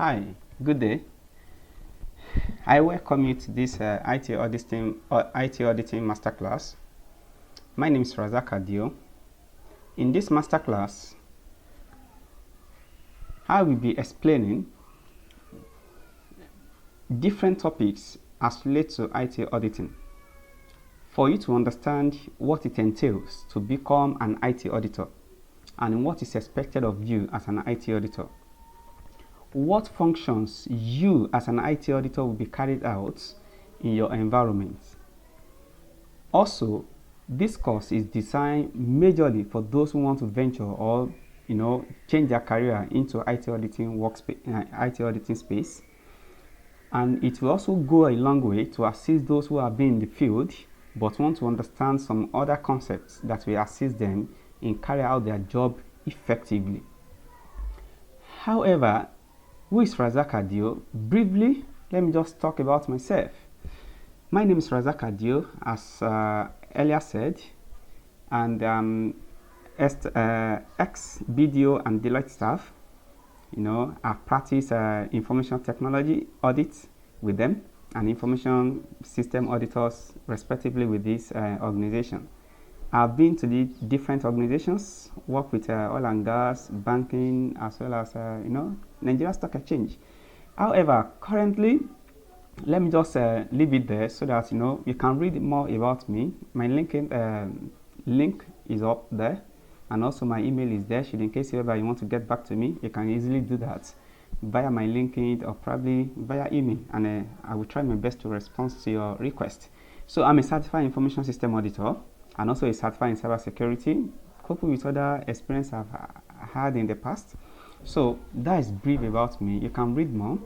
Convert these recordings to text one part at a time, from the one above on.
Hi, good day. I welcome you to this IT Auditing Masterclass. My name is Razak Adio. In this masterclass, I will be explaining different topics as related to IT auditing for you to understand what it entails to become an IT auditor and what is expected of you as an IT auditor. What functions you as an IT auditor will be carried out in your environment. Also, this course is designed majorly for those who want to venture or change their career into IT auditing space, and it will also go a long way to assist those who have been in the field but want to understand some other concepts that will assist them in carrying out their job effectively. However, who is Razak Adio? Briefly, let me just talk about myself. My name is Razak Adio, as earlier said, and ex-BDO and Deloitte staff. I practice information technology audit with them and information system auditors, respectively, with this organization. I've been to the different organizations, work with oil and gas, banking, as well as Nigeria Stock Exchange. However, currently, let me just leave it there so that you can read more about me. My LinkedIn link is up there, and also my email is there. Should in case ever you want to get back to me, you can easily do that via my LinkedIn or probably via email, and I will try my best to respond to your request. So I'm a certified information system auditor and also a certified in cybersecurity, coupled with other experience I've had in the past. So that is brief about me. You can read more,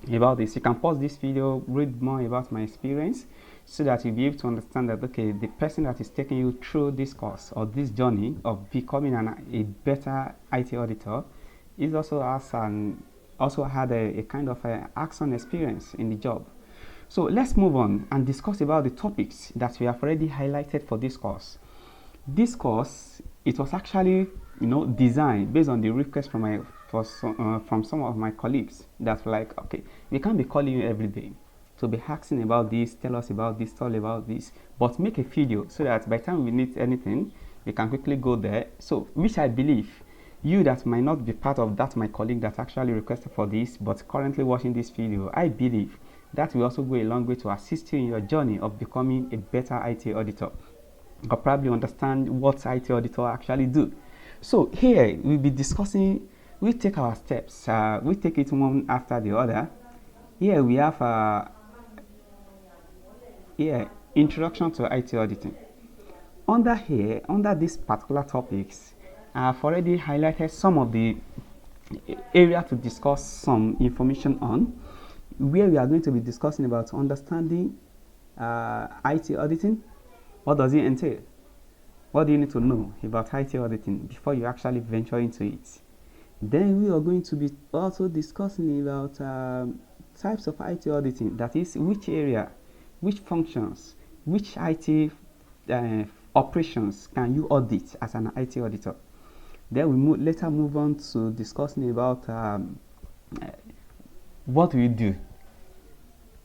about this. You can pause this video, read more about my experience, so that you'll be able to understand that the person that is taking you through this course or this journey of becoming a better IT auditor is also had a kind of action experience in the job. So let's move on and discuss about the topics that we have already highlighted for this course. This course, it was actually designed based on the request from some of my colleagues that were like, okay, we can't be calling you every day to be asking about this, tell us about this, tell about this, but make a video so that by the time we need anything, we can quickly go there. So, which I believe you that might not be part of that, my colleague that actually requested for this, but currently watching this video, I believe that will also go a long way to assist you in your journey of becoming a better IT auditor, or probably understand what IT auditor actually do. So here we'll be discussing, we take our steps, we take it one after the other. Here we have introduction to IT auditing. Under these particular topics, I've already highlighted some of the area to discuss some information on, where we are going to be discussing about understanding IT auditing. What does it entail? What do you need to know about IT auditing before you actually venture into it? Then we are going to be also discussing about types of IT auditing, that is, which area, which functions, which IT operations can you audit as an IT auditor. Then we later move on to discussing about what will you do,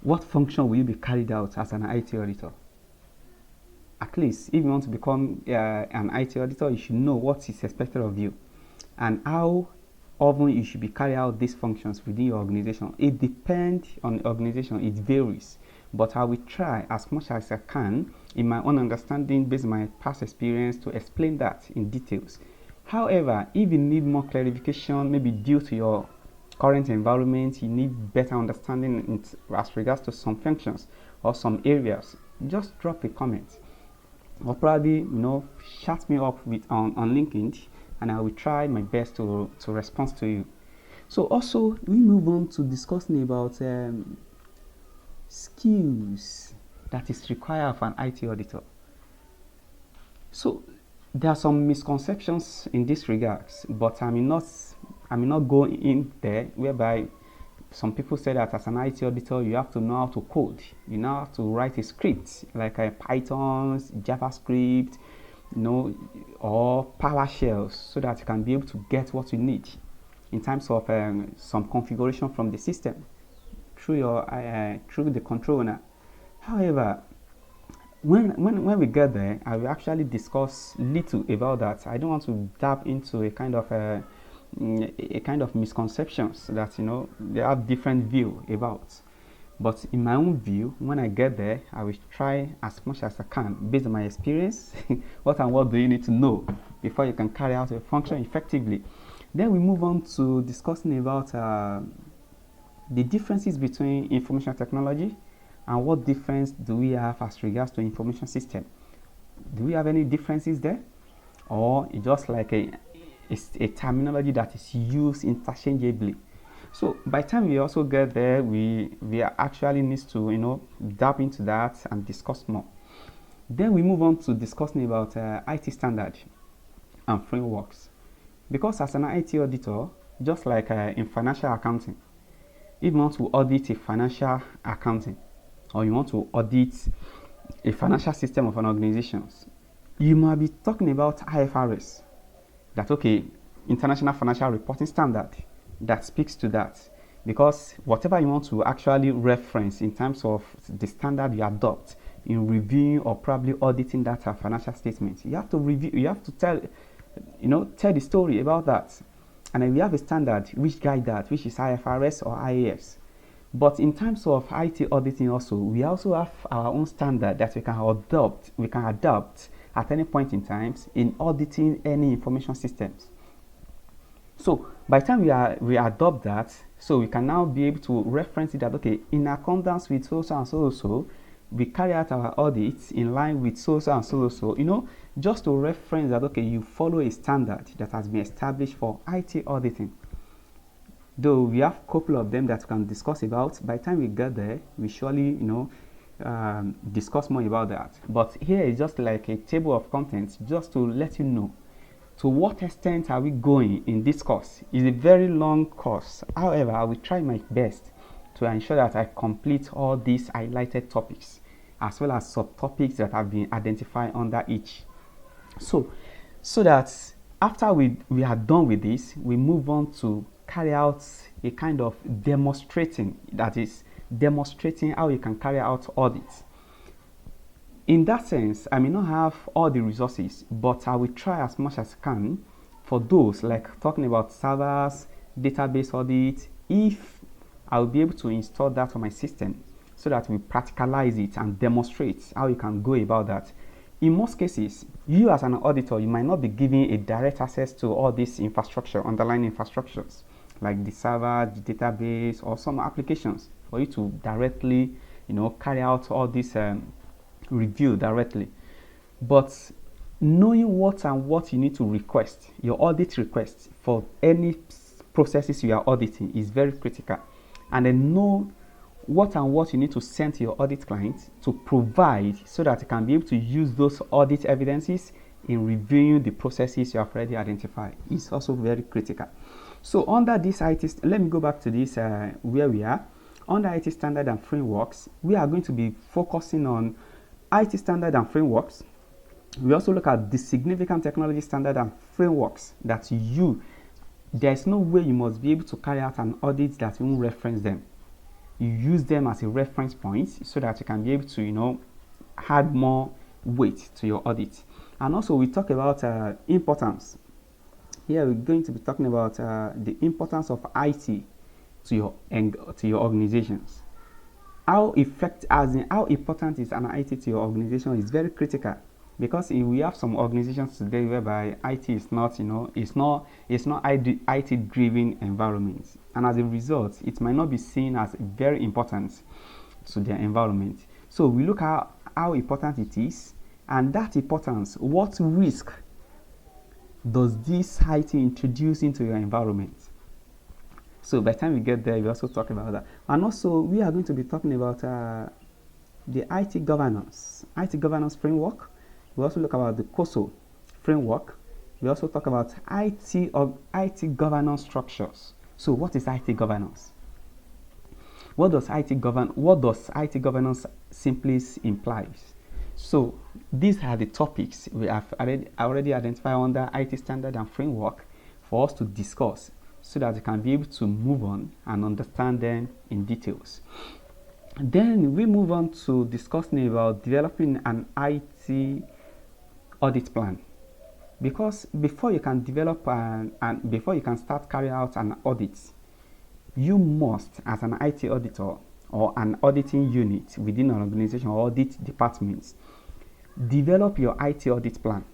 what function will you be carried out as an IT auditor. At least if you want to become an IT auditor, you should know what is expected of you and how often you should be carrying out these functions within your organization. It depends on the organization, it varies, but I will try as much as I can in my own understanding based on my past experience to explain that in details. However, if you need more clarification, maybe due to your current environment, you need better understanding as regards to some functions or some areas, just drop a comment or probably chat me up on LinkedIn, and I will try my best to respond to you. So also we move on to discussing about skills that is required for an IT auditor. So there are some misconceptions in this regards, but I may not go in there, whereby some people say that as an IT auditor you have to know how to code, you know how to write a script like Python, JavaScript, or PowerShells, so that you can be able to get what you need. in terms of some configuration from the system through the controller. However, when we get there, I will actually discuss little about that. I don't want to dive into a kind of misconceptions that they have different view about. But in my own view, when I get there, I will try as much as I can based on my experience. What do you need to know before you can carry out a function effectively? Then we move on to discussing about the differences between information technology and what difference do we have as regards to information system. Do we have any differences there, or it's just like a terminology that is used interchangeably? So by the time we also get there, we actually need to dive into that and discuss more. Then we move on to discussing about IT standard and frameworks, because as an IT auditor, just like in financial accounting, if you want to audit a financial accounting or you want to audit a financial system of an organization, you might be talking about IFRS, that International Financial Reporting Standard, that speaks to that, because whatever you want to actually reference in terms of the standard you adopt in reviewing or probably auditing that financial statement, you have to tell the story about that. And then we have a standard which guide that, which is IFRS or IAS. But in terms of IT auditing also, we also have our own standard that we can adopt at any point in time in auditing any information systems. So by the time we adopt that, so we can now be able to reference it that in accordance with so and so, we carry out our audits in line with so and so, just to reference that you follow a standard that has been established for IT auditing. Though we have a couple of them that we can discuss about, by the time we get there, we surely discuss more about that. But here is just like a table of contents, just to let you know to what extent are we going in this course. It's a very long course. However, I will try my best to ensure that I complete all these highlighted topics, as well as subtopics that have been identified under each. So that after we are done with this, we move on to carry out a kind of demonstrating, that is demonstrating how you can carry out audits. In that sense, I may not have all the resources, but I will try as much as I can for those, like talking about servers, database audit, if I will be able to install that on my system so that we practicalize it and demonstrate how you can go about that. In most cases, you as an auditor, you might not be given a direct access to all this infrastructure, underlying infrastructures, like the server, the database, or some applications for you to directly, carry out all this review directly. But knowing what you need to request, your audit request for any processes you are auditing, is very critical. And then know what you need to send to your audit client to provide, so that you can be able to use those audit evidences in reviewing the processes you have already identified. It's also very critical. So under this let me go back to this where we are. Under IT standard and frameworks, we are going to be focusing on IT standard and frameworks. We also look at the significant technology standard and frameworks that there's no way you must be able to carry out an audit that won't reference them. You use them as a reference point so that you can be able to, add more weight to your audit. And also we talk about importance. Here we're going to be talking about the importance of IT to your organizations. How important is an IT to your organization is very critical, because we have some organizations today whereby IT is not, it's not IT driven environment, and as a result, it might not be seen as very important to their environment. So we look at how important it is, and that importance, what risk does this IT introduce into your environment? So by the time we get there, we also talk about that. And also, we are going to be talking about the IT governance framework. We also look about the COSO framework. We also talk about IT governance structures. So what is IT governance? What does IT governance simply implies? So these are the topics we have already identified under IT standard and framework for us to discuss, so that you can be able to move on and understand them in details. Then we move on to discussing about developing an IT audit plan. Because before you can develop and before you can start carrying out an audit, you must, as an IT auditor or an auditing unit within an organization or audit department, develop your IT audit plan.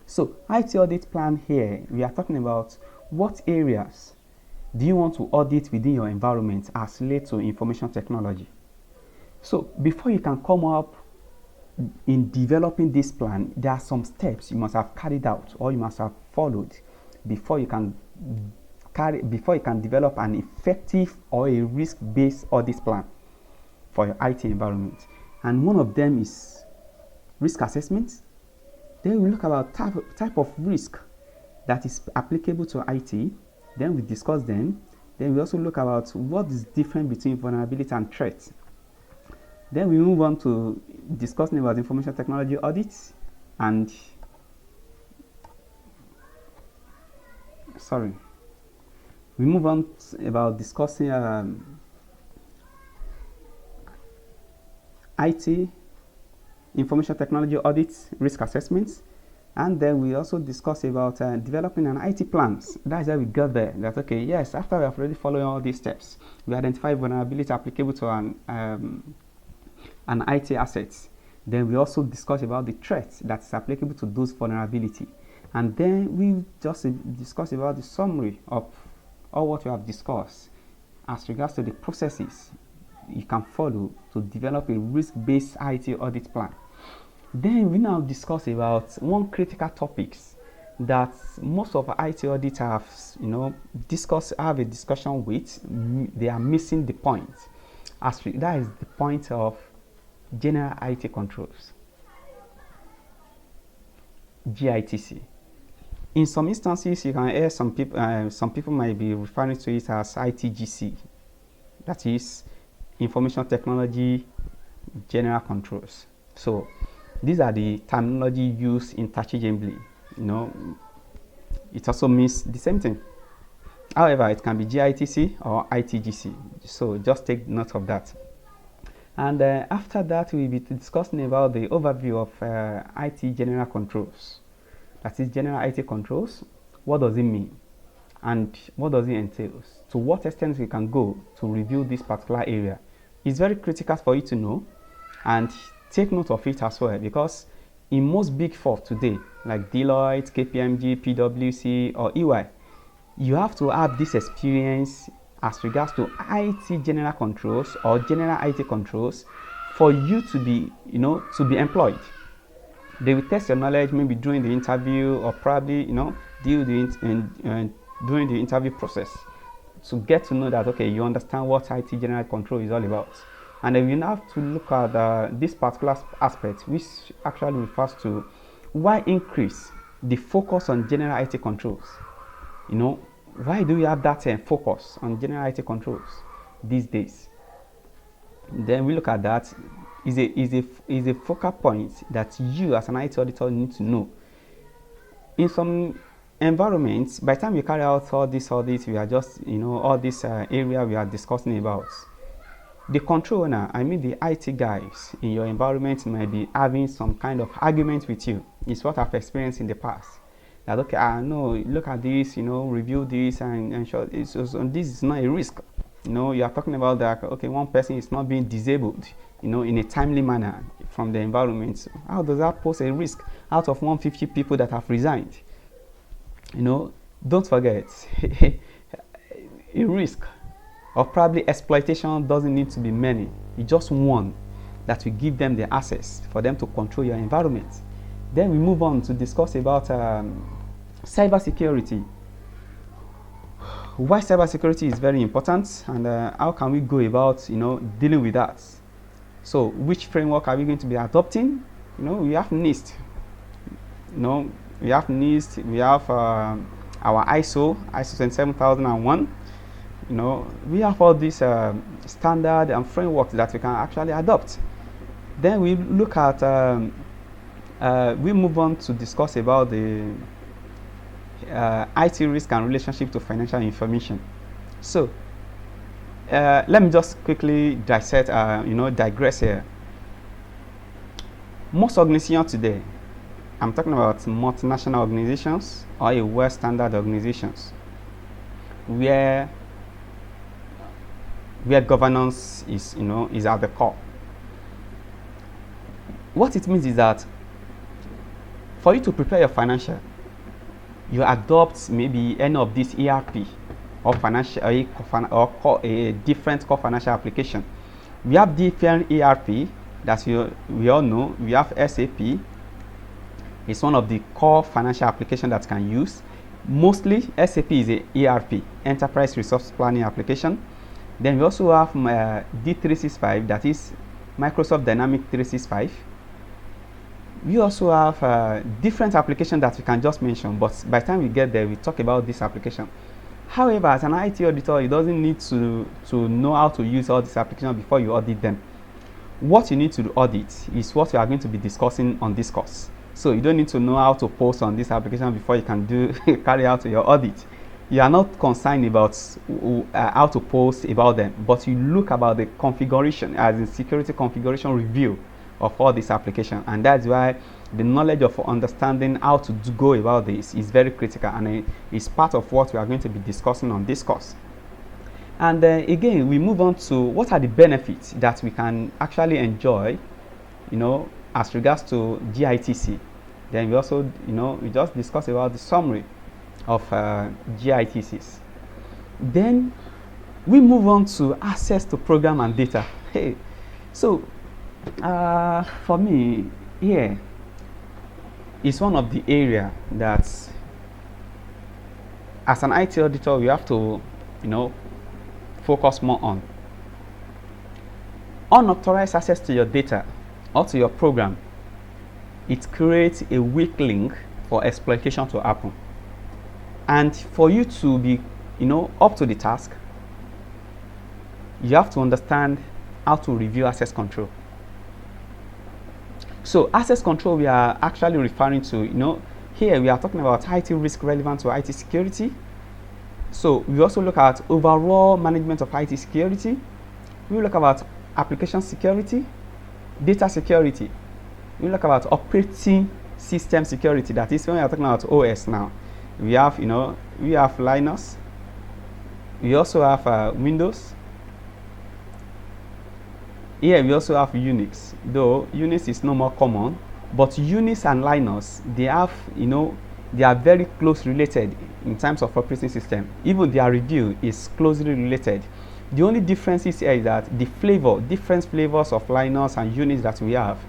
So IT audit plan here, we are talking about what areas do you want to audit within your environment as related to information technology. So before you can come up in developing this plan, there are some steps you must have carried out or you must have followed before you can develop an effective or a risk-based audit plan for your IT environment. And one of them is risk assessment. Then we look about type of risk that is applicable to IT. Then we discuss them. Then we also look about what is different between vulnerability and threat. Then we move on to discussing about information technology audits and we move on about discussing IT information technology audits, risk assessments, and then we also discuss about developing an IT plans. That's how we got there. That's okay. Yes, after we have already followed all these steps, we identify vulnerability applicable to an IT assets. Then we also discuss about the threats that is applicable to those vulnerability. And then we just discuss about the summary of all what we have discussed as regards to the processes you can follow to develop a risk-based IT audit plan. Then we now discuss about one critical topics that most of our IT auditors have a discussion with. They are missing the point. That is the point of general IT controls, GITC. In some instances, you can hear some people might be referring to it as ITGC, that is Information Technology General Controls. So these are the terminology used interchangeably. It also means the same thing. However, it can be GITC or ITGC. So just take note of that. And after that, we'll be discussing about the overview of IT general controls. That is general IT controls. What does it mean? And what does it entail? To what extent we can go to review this particular area. It's very critical for you to know and take note of it as well, because in most big four today, like Deloitte, KPMG, PwC, or EY, you have to have this experience as regards to IT general controls or general IT controls for you to be, to be employed. They will test your knowledge maybe during the interview or probably, during the interview process to get to know that, okay, you understand what IT general control is all about. And then you have to look at this particular aspect, which actually refers to why increase the focus on general IT controls. Why do we have that focus on general IT controls these days? Then we look at that. Is a focal point that you as an IT auditor need to know. In some environments, by the time you carry out all these audits, we are just, all this area we are discussing about. The controller, the IT guys in your environment might be having some kind of argument with you. It's what I've experienced in the past. That, okay, no, look at this, review this and ensure this is not a risk. You are talking about that, okay, one person is not being disabled, in a timely manner from the environment. How does that pose a risk out of 150 people that have resigned? Don't forget, a risk of probably exploitation doesn't need to be many. It's just one that will give them the access for them to control your environment. Then we move on to discuss about cybersecurity. Why cybersecurity is very important and how can we go about, dealing with that. So which framework are we going to be adopting? We have NIST. We have NIST. We have our ISO 27001. We have all these standard and frameworks that we can actually adopt. Then we look at, we move on to discuss about the IT risk and relationship to financial information. So let me just quickly dissect, digress here. Most organizations today, I'm talking about multinational organizations or a well-standard organizations, where governance is at the core. What it means is that for you to prepare your financial, you adopt maybe any of these ERP or financial or a different core financial application. We have different ERP that we all know. We have SAP. It's one of the core financial applications that can use. Mostly SAP is a ERP, Enterprise Resource Planning application. Then we also have D365, that is Microsoft Dynamics 365. We also have different applications that we can just mention, but by the time we get there, we talk about this application. However, as an IT auditor, you doesn't need to know how to use all these applications before you audit them. What you need to audit is what we are going to be discussing on this course. So you don't need to know how to post on this application before you can carry out your audit. You are not concerned about how to post about them, but you look about the configuration, as in security configuration review of all this application, and that's why the knowledge of understanding how to go about this is very critical, and it's part of what we are going to be discussing on this course. And again, we move on to what are the benefits that we can actually enjoy, as regards to GITC. Then we also, we just discuss about the summary of GITCs. Then we move on to access to program and data. Hey, so for me, here is one of the area that, as an IT auditor, we have to, focus more on. Unauthorized access to your data or to your program, it creates a weak link for exploitation to happen. And for you to be, up to the task, you have to understand how to review access control. So access control, we are actually referring to, here we are talking about IT risk relevant to IT security. So we also look at overall management of IT security. We look about application security, data security. We look about operating system security. That is when we are talking about OS now. We have, we have Linux. We also have Windows. Here we also have Unix, though Unix is no more common, but Unix and Linux, they have, they are very close related in terms of operating system. Even their review is closely related. The only difference is here is that the different flavors of Linux and Unix that we have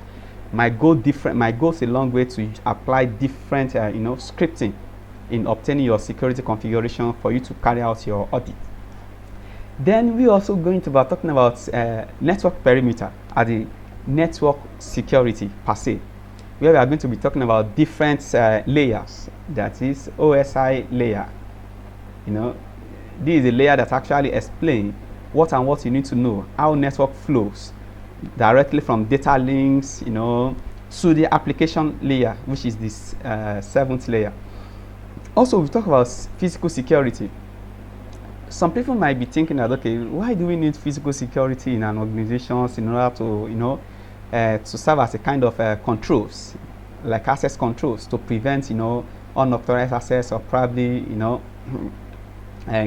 might go a long way to apply different, scripting in obtaining your security configuration for you to carry out your audit. Then we also going to be talking about network perimeter at the network security per se, where we are going to be talking about different layers. That is OSI layer. This is a layer that actually explains what you need to know, how network flows directly from data links, to the application layer, which is this 7th layer. Also, we talk about physical security. Some people might be thinking that, okay, why do we need physical security in an organization in order to, to serve as a kind of controls, like access controls, to prevent, unauthorized access, or probably,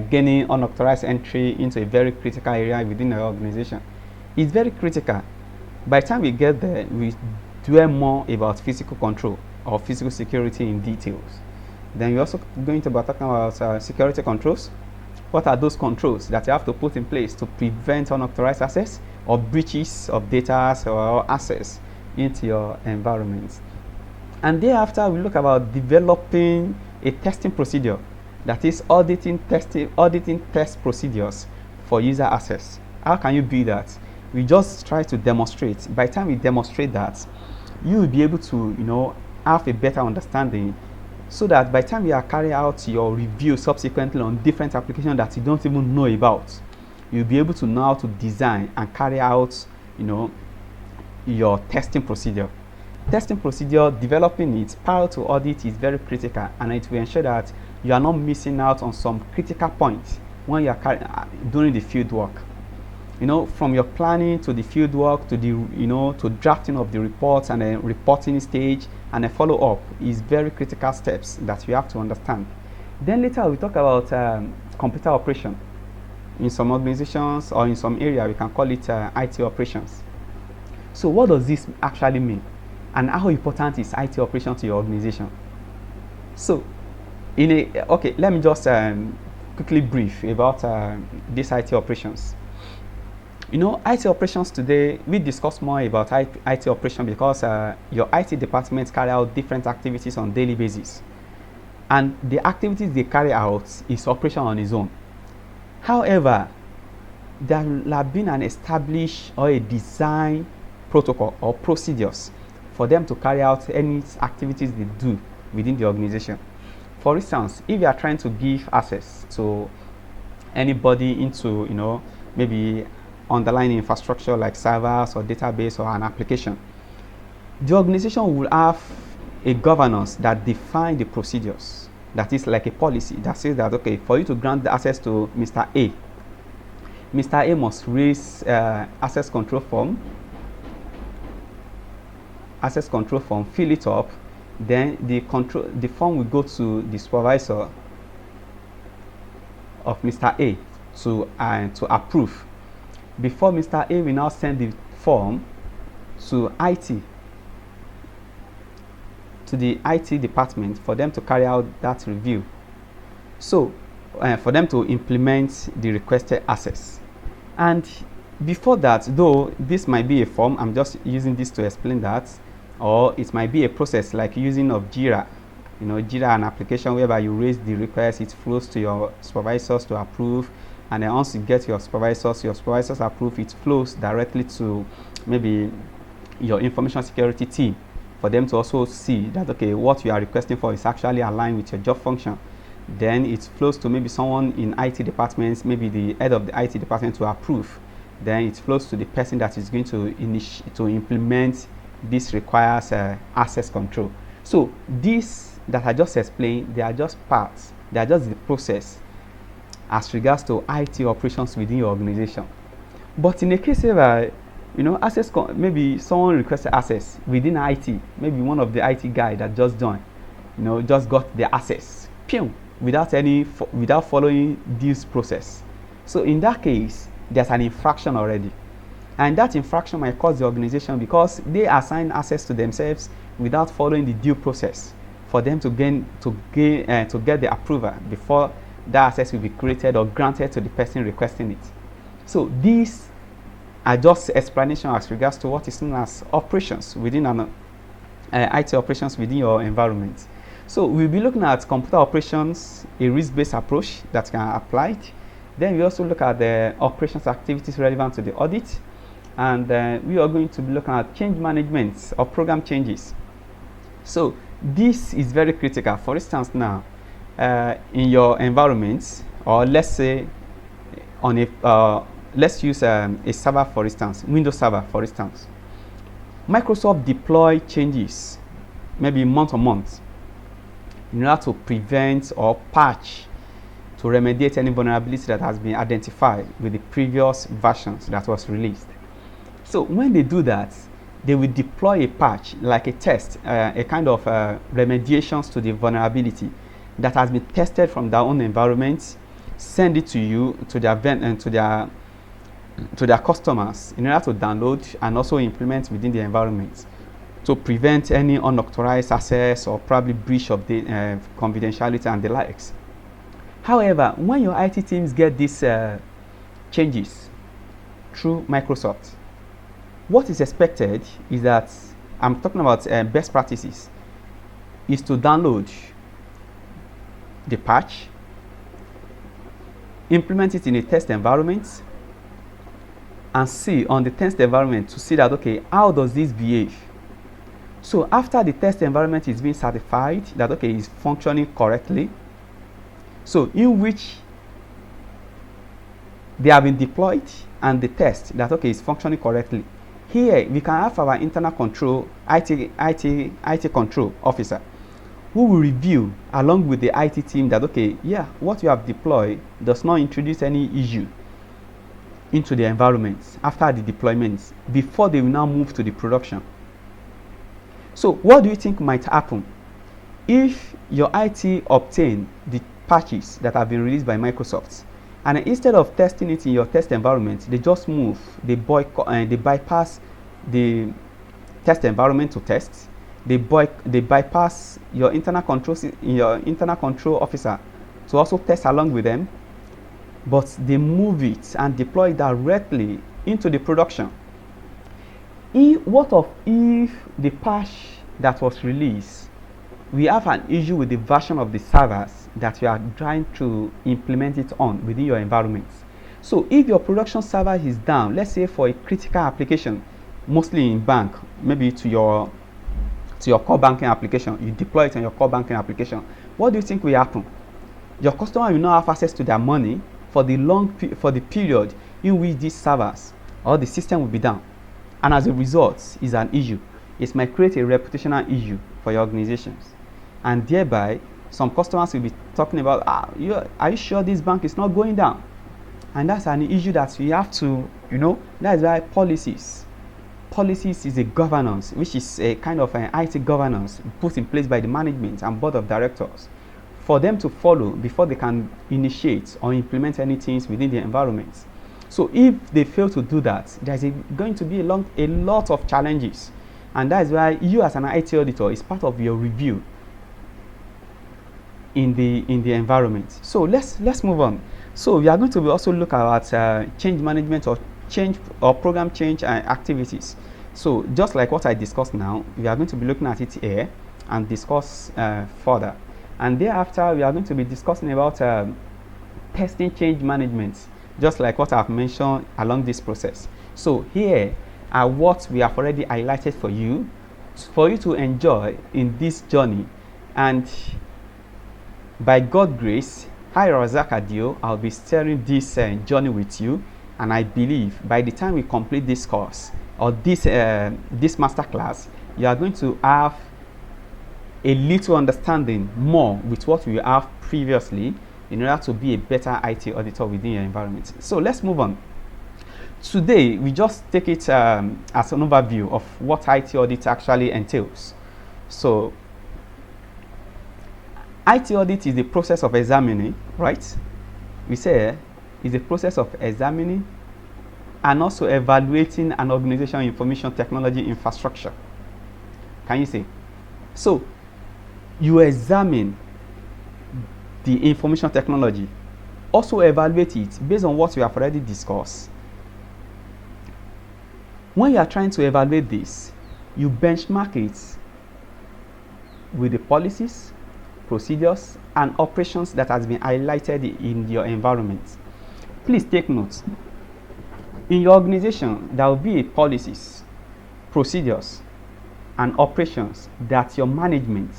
gaining unauthorized entry into a very critical area within the organization. It's very critical. By the time we get there, we dwell more about physical control or physical security in details. Then we're also going to be talking about security controls. What are those controls that you have to put in place to prevent unauthorized access or breaches of data or access into your environment? And thereafter, we look about developing a testing procedure, that is auditing test procedures for user access. How can you do that? We just try to demonstrate. By the time we demonstrate that, you will be able to, have a better understanding, so that by the time you are carrying out your review subsequently on different applications that you don't even know about, you'll be able to know how to design and carry out, your testing procedure. Testing procedure, developing it prior to audit is very critical, and it will ensure that you are not missing out on some critical points when you are doing the field work. From your planning to the field work to the to drafting of the reports and then reporting stage and a follow-up is very critical steps that you have to understand. Then later we talk about computer operation. In some organizations or in some area we can call it IT operations. So what does this actually mean, and how important is IT operation to your organization? So let me just quickly brief about these IT operations. IT operations today, we discuss more about IT operation because your IT department carry out different activities on daily basis, and the activities they carry out is operation on its own. However, there will have been an established or a design protocol or procedures for them to carry out any activities they do within the organization. For instance, if you are trying to give access to anybody into maybe underlying infrastructure like servers or database or an application, the organization will have a governance that defines the procedures. That is like a policy that says that, okay, for you to grant the access to Mr. A, Mr. A must raise access control form, fill it up, then the form will go to the supervisor of Mr. A to approve. Before Mr. A will now send the form to the IT department for them to carry out that review. So for them to implement the requested access. And before that, though this might be a form, I'm just using this to explain that, or it might be a process like using of Jira. Jira, an application whereby you raise the request, it flows to your supervisors to approve, and then once you get your supervisors approve, it flows directly to maybe your information security team for them to also see that, okay, what you are requesting for is actually aligned with your job function. Then it flows to maybe someone in IT departments, maybe the head of the IT department to approve. Then it flows to the person that is going to implement this requires access control. So these that I just explained, they are just parts, they are just the process as regards to IT operations within your organization. But in a case where maybe someone requested access within IT, maybe one of the IT guy that just joined, just got the access, without following this process. So in that case, there's an infraction already, and that infraction might cause the organization because they assign access to themselves without following the due process for them to get the approval before that access will be created or granted to the person requesting it. So these are just explanation as regards to what is known as operations within an IT operations within your environment. So we'll be looking at computer operations, a risk-based approach that can be applied. Then we also look at the operations activities relevant to the audit, and we are going to be looking at change management or program changes. So this is very critical. For instance, now in your environment, or let's say on let's use a server, for instance, Windows Server, for instance. Microsoft deploy changes maybe month on month in order to prevent or patch, to remediate any vulnerability that has been identified with the previous versions that was released. So when they do that, they will deploy a patch, like a test, a kind of remediations to the vulnerability that has been tested from their own environment, send it to you, to their customers in order to download and also implement within the environment to prevent any unauthorized access or probably breach of the confidentiality and the likes. However, when your IT teams get these changes through Microsoft, what is expected is that, I'm talking about best practices, is to download the patch, implement it in a test environment, and see on the test environment to see that, okay, how does this behave? So after the test environment is being certified that, okay, it's functioning correctly, so in which they have been deployed and the test that, okay, it's functioning correctly, here we can have our internal control, IT control officer who will review along with the IT team that, okay, yeah, what you have deployed does not introduce any issue into the environment after the deployments before they will now move to the production. So what do you think might happen if your IT obtain the patches that have been released by Microsoft, and instead of testing it in your test environment, they just move, they bypass the test environment to test, they bypass your internal control officer to also test along with them, but they move it and deploy it directly into the production. What if the patch that was released, we have an issue with the version of the servers that you are trying to implement it on within your environment? So if your production server is down, let's say for a critical application, mostly in bank, maybe to your core banking application, you deploy it on your core banking application, what do you think will happen? Your customer will not have access to their money for the period in which these servers or the system will be down, and as a result is an issue. It might create a reputational issue for your organizations, and thereby some customers will be talking about, are you sure this bank is not going down? And that's an issue that we have to, that's why policies is a governance, which is a kind of an IT governance put in place by the management and board of directors for them to follow before they can initiate or implement any things within the environment. So if they fail to do that, there's going to be a lot of challenges, and that's why you as an IT auditor is part of your review in the environment. So let's move on. So we are going to also look at change management or program change activities. So just like what I discussed now, we are going to be looking at it here and discuss further. And thereafter, we are going to be discussing about testing change management, just like what I've mentioned along this process. So here are what we have already highlighted for you to enjoy in this journey. And by God's grace, I, Razak Adio, I'll be steering this journey with you. And I believe by the time we complete this course or this masterclass, you are going to have a little understanding more with what we have previously in order to be a better IT auditor within your environment. So let's move on. Today, we just take it as an overview of what IT audit actually entails. So IT audit is the process of examining, right? We say is a process of examining and also evaluating an organization's information technology infrastructure. Can you see? So you examine the information technology, also evaluate it based on what we have already discussed. When you are trying to evaluate this, you benchmark it with the policies, procedures, and operations that has been highlighted in your environment. Please take note. In your organization, there will be policies, procedures, and operations that your management,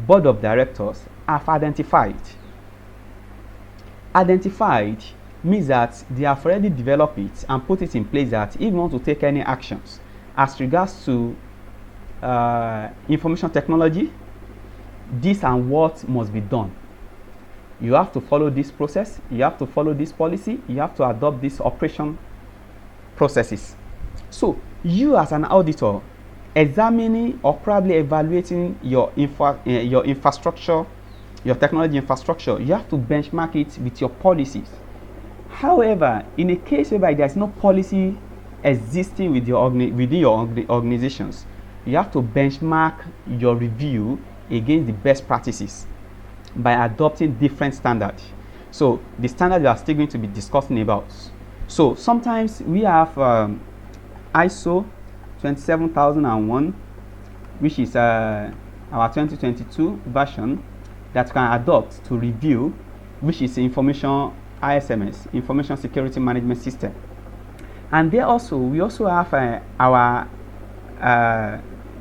board of directors have identified. Identified means that they have already developed it and put it in place that if you want to take any actions as regards to information technology, this and what must be done. You have to follow this process, you have to follow this policy, you have to adopt these operation processes. So you as an auditor, examining or probably evaluating your infrastructure, your technology infrastructure, you have to benchmark it with your policies. However, in a case whereby there's no policy existing within your organizations, you have to benchmark your review against the best practices by adopting different standards. So the standard we are still going to be discussing about. So sometimes we have ISO 27001, which is our 2022 version that can adopt to review, which is information ISMS, Information Security Management System. And there also, we also have our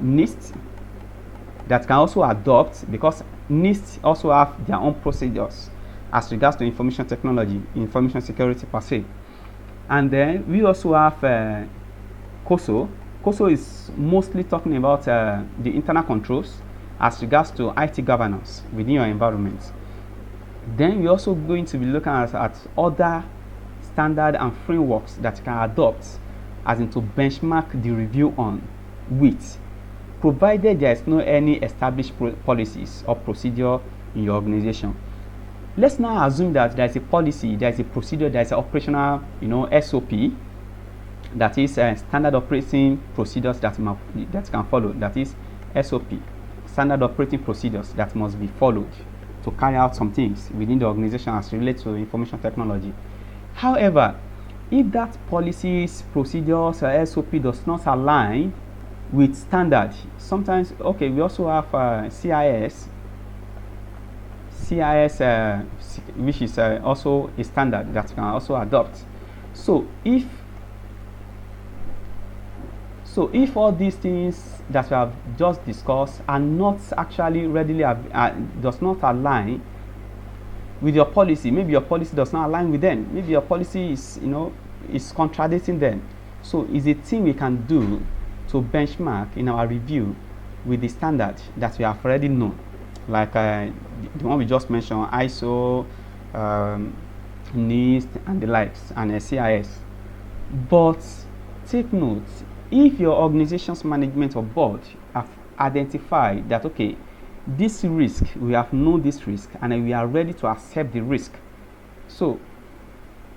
NIST that can also adopt, because NIST also have their own procedures as regards to information technology, information security per se. And then we also have COSO. COSO is mostly talking about the internal controls as regards to IT governance within your environment. Then we're also going to be looking at other standard and frameworks that you can adopt as in to benchmark the review on with, provided there is no any established policies or procedure in your organization. Let's now assume that there is a policy, there is a procedure, there is an operational, SOP, that is standard operating procedures that can follow, that is SOP, standard operating procedures that must be followed to carry out some things within the organization as relates to information technology. However, if that policies, procedures, or SOP does not align with standard, sometimes, okay, we also have CIS, which is also a standard that you can also adopt. So if all these things that we have just discussed are not actually readily does not align with your policy, maybe your policy does not align with them, maybe your policy is is contradicting them, so it's a thing we can do to benchmark in our review with the standard that we have already known, like the one we just mentioned, ISO, NIST, and the likes, and CIS. But take note, if your organization's management or board have identified that, okay, this risk, we have known this risk and we are ready to accept the risk, so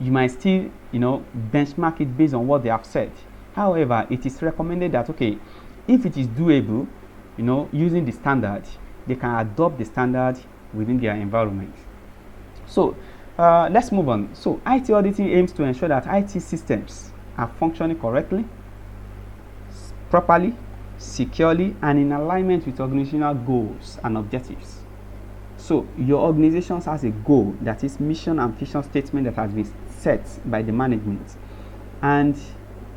you might still benchmark it based on what they have said. However, it is recommended that, okay, if it is doable, using the standard, they can adopt the standard within their environment. So let's move on. So IT auditing aims to ensure that IT systems are functioning correctly, properly, securely, and in alignment with organizational goals and objectives. So your organization has a goal, that is mission and vision statement that has been set by the management, and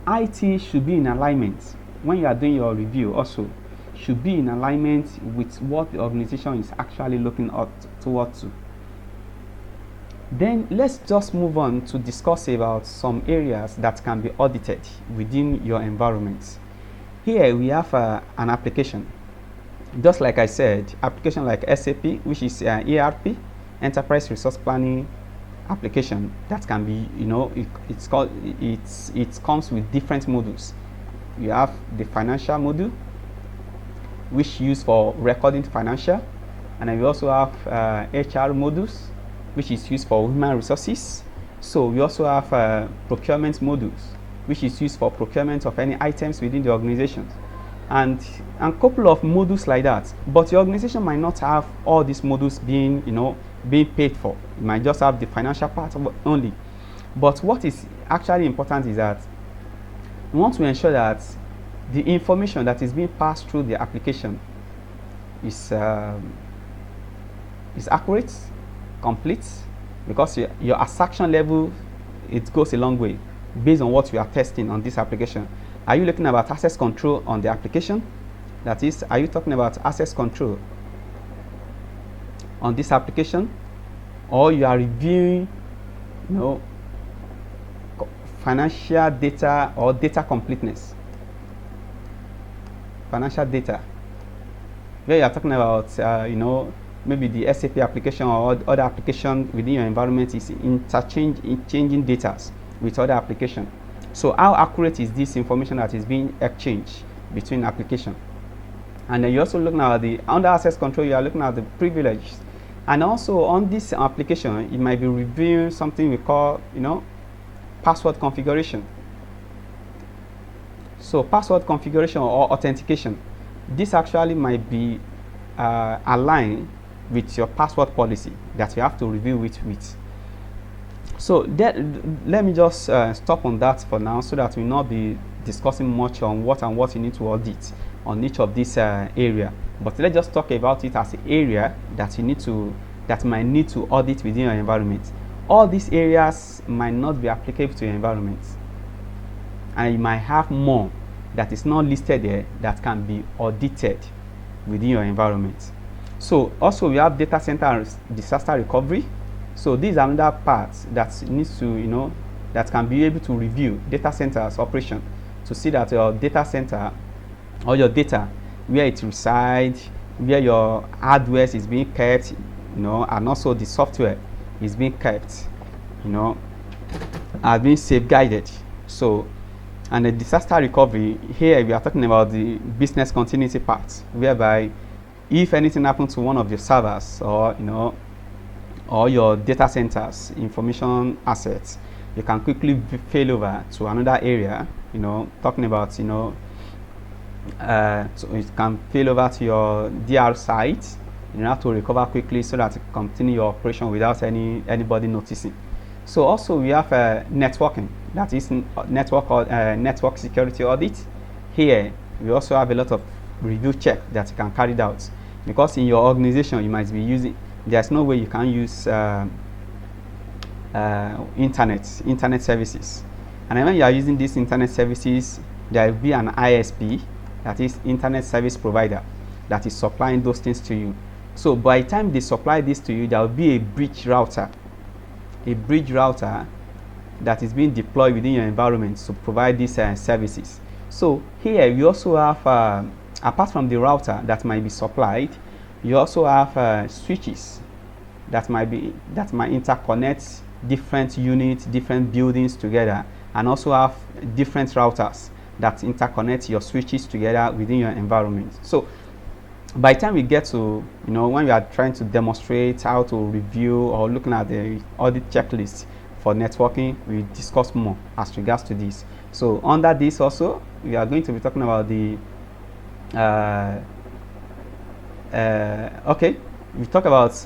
IT should be in alignment. When you are doing your review, also should be in alignment with what the organization is actually looking towards to. Then let's just move on to discuss about some areas that can be audited within your environment. Here we have an application. Just like I said, application like SAP, which is ERP, Enterprise Resource Planning application, that can be, it comes with different modules. You have the financial module, which used for recording financial, and then we also have HR modules, which is used for human resources. So we also have procurement modules, which is used for procurement of any items within the organization, and a couple of modules like that. But your organization might not have all these modules being paid for. You might just have the financial part only. But what is actually important is that we want to ensure that the information that is being passed through the application is accurate, complete, because your abstraction level, it goes a long way based on what you are testing on this application. Are you looking about access control on the application? That is, are you talking about access control on this application, or you are reviewing financial data or data completeness? Financial data, where you are talking about maybe the SAP application or other application within your environment is changing data with other application. So how accurate is this information that is being exchanged between application? And then you're also looking at under access control, you are looking at the privileges. And also on this application, it might be reviewing something we call password configuration. So password configuration or authentication, this actually might be aligned with your password policy that you have to review with. So let me just stop on that for now, so that we'll not be discussing much on what you need to audit on each of these area. But let's just talk about it as an area that might need to audit within your environment. All these areas might not be applicable to your environment, and you might have more that is not listed there that can be audited within your environment. So also we have data center and disaster recovery. So these are another parts that needs to that can be able to review data centers operation to see that your data center or your data, where it resides, where your hardware is being kept, and also the software is being kept, are being safeguarded. So, and the disaster recovery, here we are talking about the business continuity part, whereby if anything happens to one of your servers, or your data centers, information assets, you can quickly fail over to another area, talking about, so it can fail over to your DR site. You have to recover quickly so that you continue your operation without anybody noticing. So also we have networking, that is network security audit. Here we also have a lot of review check that you can carry out, because in your organization you might be using, there's no way you can use internet services, and when you are using these internet services, there will be an ISP, that is internet service provider, that is supplying those things to you. So by the time they supply this to you, there will be a bridge router that is being deployed within your environment to provide these services. So here we also have, apart from the router that might be supplied, you also have switches that might interconnect different units, different buildings together, and also have different routers that interconnect your switches together within your environment. So by the time we get to, when we are trying to demonstrate how to review or looking at the audit checklist for networking, we discuss more as regards to this. So under this also, we are going to be talking about the okay, we talk about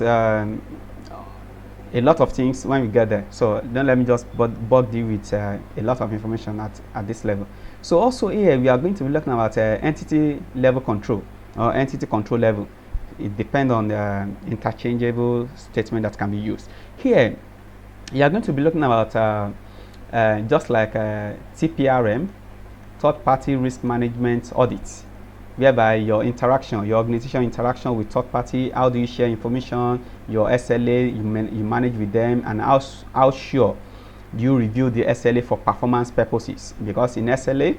a lot of things when we get there, so don't let me just bug you with a lot of information at this level. So also here we are going to be looking about entity level control or entity control level. It depends on the interchangeable statement that can be used. Here you are going to be looking about just like TPRM, third party risk management audit, whereby your organization interaction with third party, how do you share information, your SLA you manage with them, and how sure do you review the SLA for performance purposes, because in SLA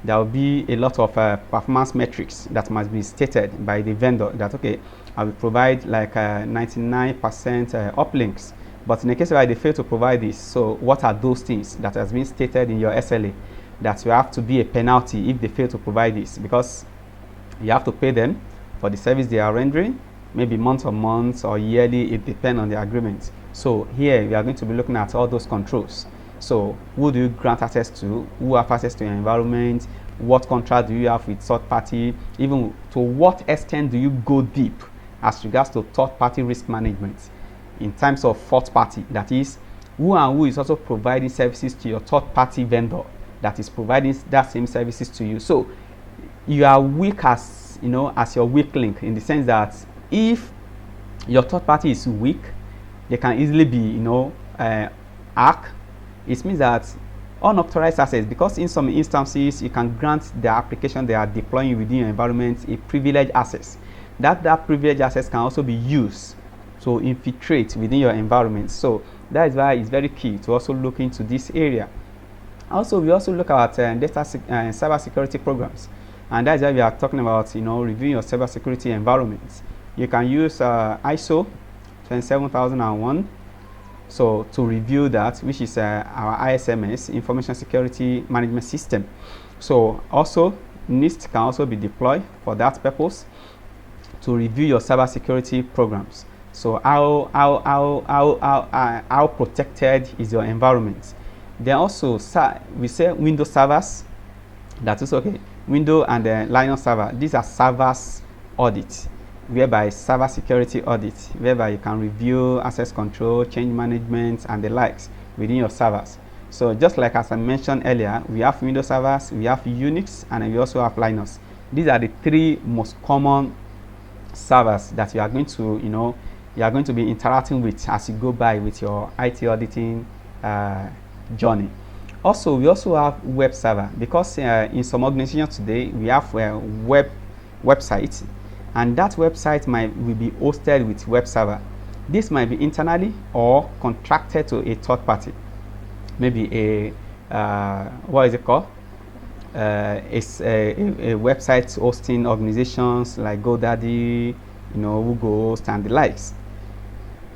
there will be a lot of performance metrics that must be stated by the vendor, that okay, I will provide like 99% uplinks, but in the case where they fail to provide this, so what are those things that has been stated in your SLA that will have to be a penalty if they fail to provide this, because you have to pay them for the service they are rendering, maybe month on month or yearly, it depends on the agreement. So here we are going to be looking at all those controls. So who do you grant access to, who have access to your environment, what contract do you have with third party, even to what extent do you go deep as regards to third party risk management in terms of fourth party, that is who and who is also providing services to your third party vendor that is providing that same services to you. So you are weak as as your weak link, in the sense that if your third party is weak, they can easily be hacked. It means that unauthorized access, because in some instances you can grant the application they are deploying within your environment a privileged access. That privileged access can also be used to infiltrate within your environment. So that is why it's very key to also look into this area. Also, we also look at cybersecurity programs, and that's why we are talking about reviewing your cybersecurity environment. You can use ISO 27001, so to review that, which is our ISMS, Information Security Management System. So also NIST can also be deployed for that purpose, to review your cybersecurity programs. So how protected is your environment? Then also we say Windows servers, that is okay. Windows and Linux server, these are servers audit, whereby cybersecurity audit, whereby you can review access control, change management, and the likes within your servers. So just like as I mentioned earlier, we have Windows servers, we have Unix, and we also have Linux. These are the three most common servers that you are going to be interacting with as you go by with your IT auditing journey. Also, we also have web server, because in some organizations today we have websites, and that website will be hosted with web server. This might be internally or contracted to a third party, maybe a what is it called, a website hosting organizations like GoDaddy, Google, and the likes.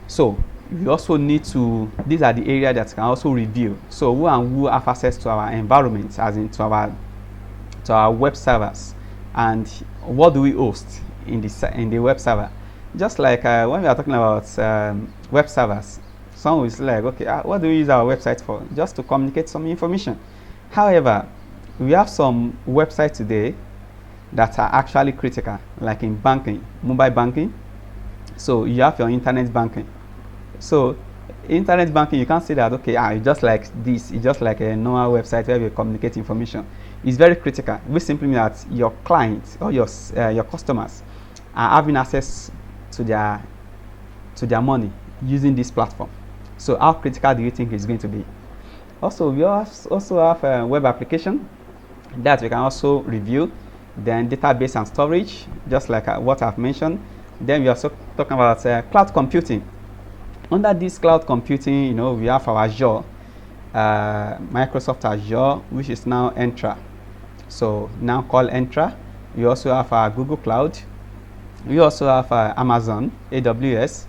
So you also need to, these are the areas that can also review. So who and who have access to our environment, as in to our web servers, and what do we host in the web server. Just like when we are talking about web servers, someone is like, okay, what do we use our website for? Just to communicate some information. However, we have some websites today that are actually critical, like in banking, mobile banking. So you have your internet banking. So internet banking, you can't say that, okay, it's just like this, it's just like a normal website where we communicate information. It's very critical, which simply means that your clients or your customers are having access to their money using this platform. So how critical do you think it's going to be? Also, we also have a web application that we can also review. Then database and storage, just like what I've mentioned. Then we also talking about cloud computing. Under this cloud computing, we have our Azure, Microsoft Azure, which is now Entra. So now called Entra. We also have our Google Cloud. We also have Amazon, AWS.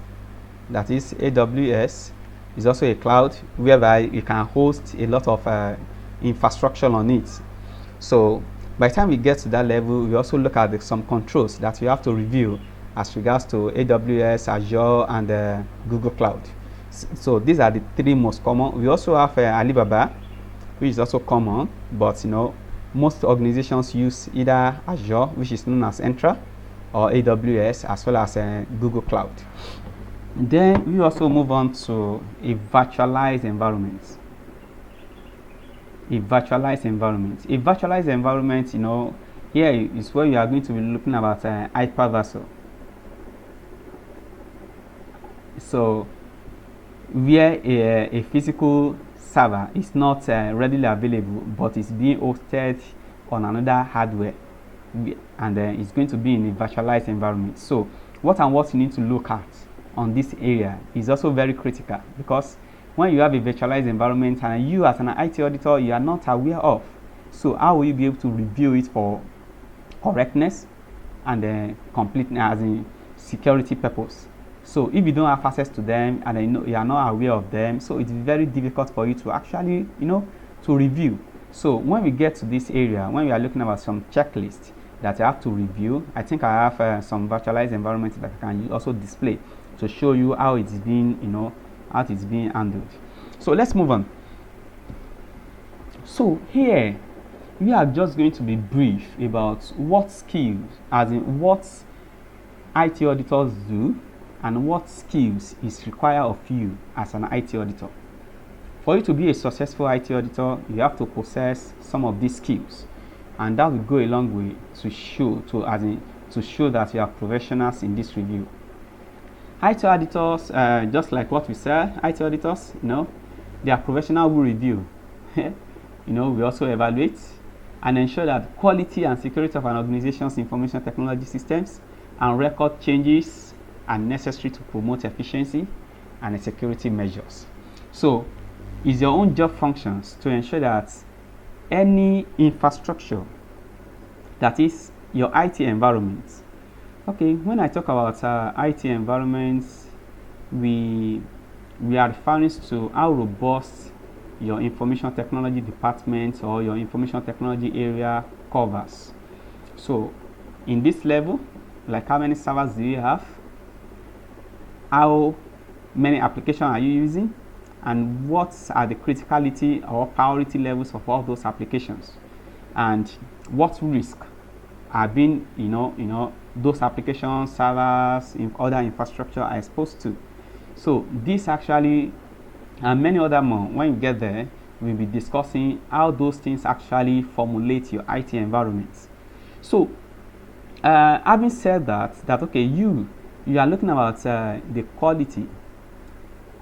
That is AWS is also a cloud whereby you can host a lot of infrastructure on it. So by the time we get to that level, we also look at some controls that we have to review as regards to AWS, Azure, and Google Cloud. So these are the three most common. We also have Alibaba, which is also common, but most organizations use either Azure, which is known as Entra, or AWS, as well as Google Cloud. Then we also move on to a virtualized environment. A virtualized environment, here is where you are going to be looking about hypervisor. So where a physical server is not readily available, but is being hosted on another hardware, and it's going to be in a virtualized environment. So what you need to look at on this area is also very critical, because when you have a virtualized environment and you as an IT auditor, you are not aware of, so how will you be able to review it for correctness and completeness, as in security purpose? So if you don't have access to them and you are not aware of them, so it's very difficult for you to actually to review. So when we get to this area, when we are looking about some checklists that you have to review, I think I have some virtualized environments that I can also display to show you how it's being how it's being handled. So let's move on. So here we are just going to be brief about what skills, as in what IT auditors do and what skills is required of you as an IT auditor. For you to be a successful IT auditor, you have to possess some of these skills, and that will go a long way to show that you are professionals in this review. IT auditors, just like what we said, IT auditors, they are professional who review. We also evaluate and ensure that quality and security of an organization's information technology systems and record changes are necessary to promote efficiency and security measures. So it's your own job functions to ensure that any infrastructure, that is your IT environment. Okay, when I talk about IT environments, we are referring to how robust your information technology department or your information technology area covers. So in this level, like how many servers do you have, how many applications are you using, and what are the criticality or priority levels of all those applications, and what risk are being those applications, servers, other infrastructure are exposed to. So this actually and many other more, when you get there, we'll be discussing how those things actually formulate your IT environments. So having said that okay, you are looking about the quality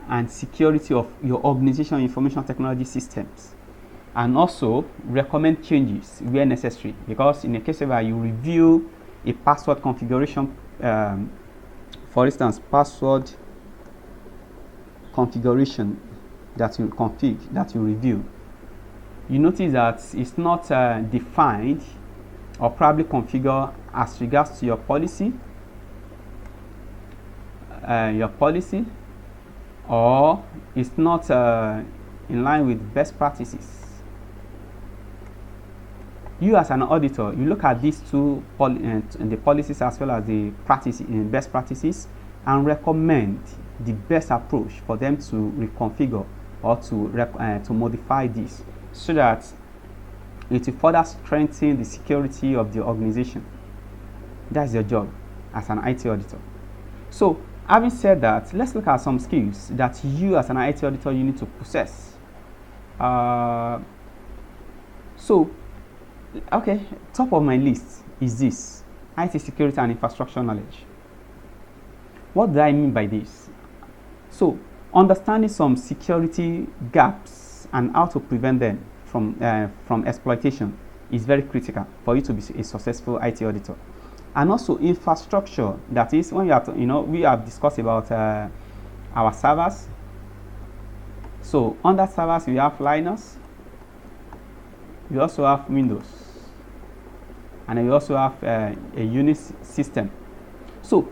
and security of your organization information technology systems, and also recommend changes where necessary, because in a case where you review a password configuration, for instance, password configuration that you review, you notice that it's not defined or probably configured as regards to your policy, or it's not in line with best practices. You as an auditor, you look at these two the policies as well as the practices in best practices and recommend the best approach for them to reconfigure or to modify this so that it will further strengthen the security of the organization. That's your job as an IT auditor. So having said that, let's look at some skills that you as an IT auditor you need to possess. Okay, top of my list is this: IT security and infrastructure knowledge. What do I mean by this? So understanding some security gaps and how to prevent them from exploitation is very critical for you to be a successful IT auditor. And also infrastructure, that is when you have to, we have discussed about our servers. So under servers we have Linux, we also have Windows, and we also have a Unix system. So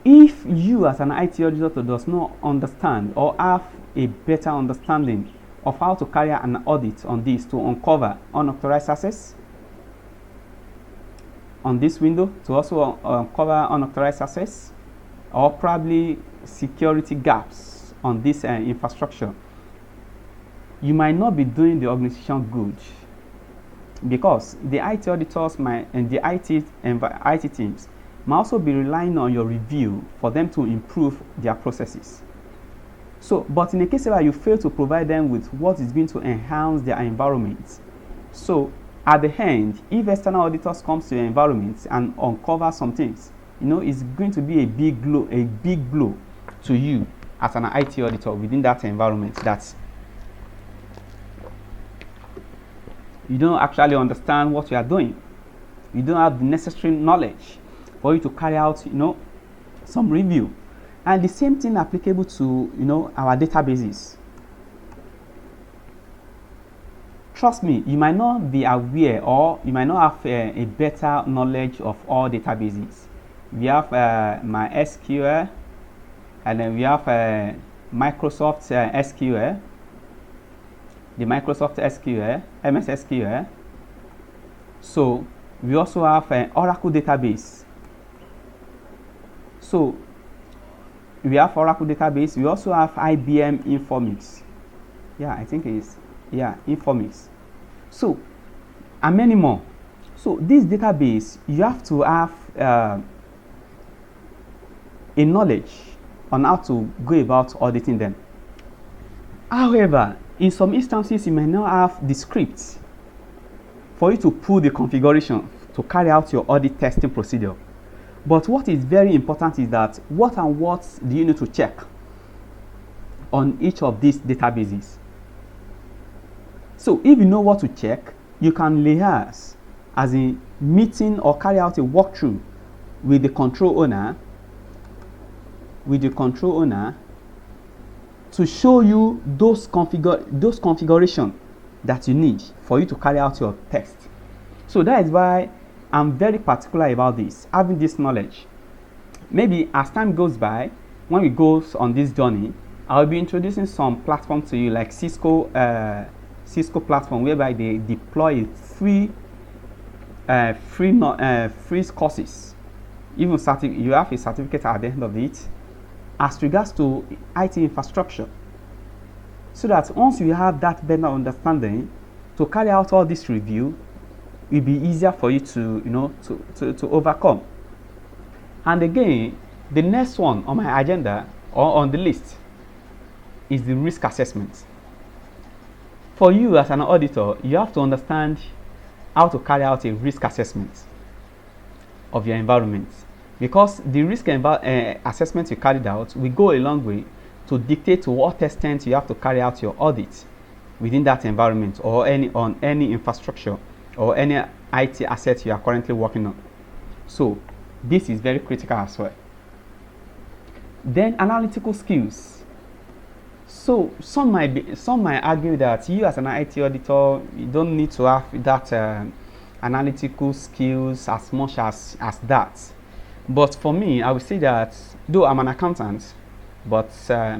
if you as an IT auditor does not understand or have a better understanding of how to carry out an audit on this to uncover unauthorized access on this window, to also uncover unauthorized access, or probably security gaps on this infrastructure, you might not be doing the organization good, because the IT auditors and the IT teams might also be relying on your review for them to improve their processes. So, but in a case where you fail to provide them with what is going to enhance their environment, so at the end, if external auditors comes to your environment and uncover some things, it's going to be a big blow to you as an IT auditor within that environment, that you don't actually understand what you are doing. You don't have the necessary knowledge for you to carry out, some review. And the same thing applicable to, our databases. Trust me, you might not be aware, or you might not have a better knowledge of all databases. We have MySQL, and then we have Microsoft SQL, the Microsoft SQL, MS SQL. So we also have an Oracle database. So we have Oracle database. We also have IBM Informix. Yeah, I think it is. Yeah, Informix. So, and many more. So this database, you have to have a knowledge on how to go about auditing them. However, in some instances, you may not have the script for you to pull the configuration to carry out your audit testing procedure. But what is very important is that what do you need to check on each of these databases. So if you know what to check, you can liaise as a meeting or carry out a walkthrough with the control owner, to show you those configuration that you need for you to carry out your test. So that is why I'm very particular about this, having this knowledge. Maybe as time goes by, when we go on this journey, I'll be introducing some platform to you, like Cisco platform, whereby they deploy free courses. Even you have a certificate at the end of it as regards to IT infrastructure, so that once you have that better understanding to carry out all this review, it will be easier for you to overcome. And again, the next one on my agenda or on the list is the risk assessment. For you as an auditor, you have to understand how to carry out a risk assessment of your environment, because the risk assessment you carried out will go a long way to dictate to what extent you have to carry out your audit within that environment, or on any infrastructure or any IT asset you are currently working on. So this is very critical as well. Then analytical skills. So some might argue that you as an IT auditor, you don't need to have that analytical skills as much as that. But for me, I would say that though I'm an accountant, but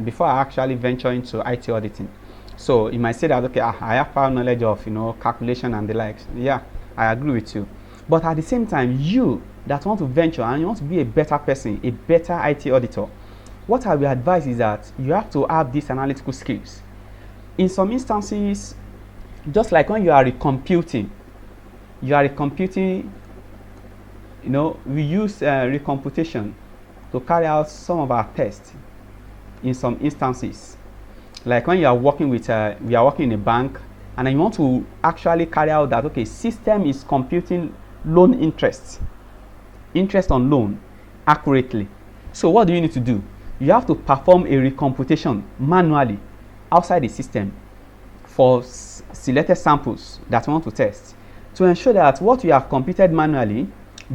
before I actually venture into IT auditing, so you might say that okay, I have prior knowledge of calculation and the likes. Yeah, I agree with you. But at the same time, you that want to venture and you want to be a better person, a better IT auditor, what I will advise is that you have to have these analytical skills. In some instances, just like when you are recomputing, we use recomputation to carry out some of our tests in some instances. Like when you are working with, we are working in a bank, and you want to actually carry out that, okay, system is computing loan interest on loan accurately. So what do you need to do? You have to perform a recomputation manually outside the system for selected samples that you want to test, to ensure that what you have computed manually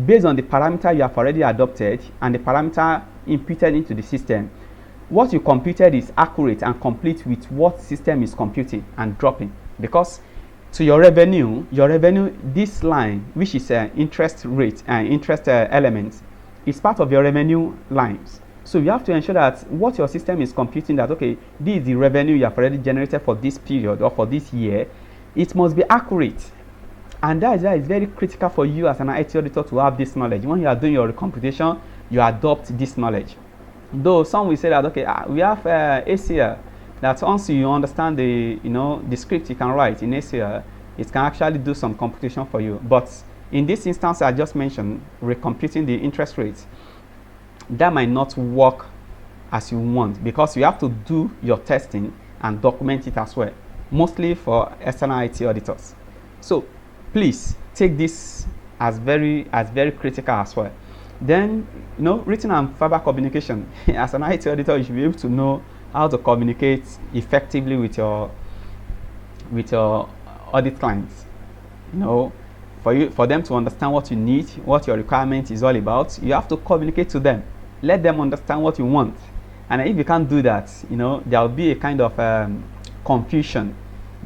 based on the parameter you have already adopted and the parameter imputed into the system, what you computed is accurate and complete with what system is computing and dropping. Because to your revenue, this line, which is interest rate and interest element, is part of your revenue lines. So you have to ensure that what your system is computing, that okay, this is the revenue you have already generated for this period or for this year, it must be accurate. And that is why it's very critical for you as an IT auditor to have this knowledge. When you are doing your computation, you adopt this knowledge. Though some will say that okay, we have ACL, that once you understand the script you can write in ACL, it can actually do some computation for you. But in this instance I just mentioned, recomputing the interest rates, that might not work as you want, because you have to do your testing and document it as well, mostly for external IT auditors. So please take this as very critical as well. Then written and verbal communication. As an IT auditor, you should be able to know how to communicate effectively with your audit clients. For them to understand what you need, what your requirement is all about, you have to communicate to them. Let them understand what you want. And if you can't do that, there will be a kind of confusion,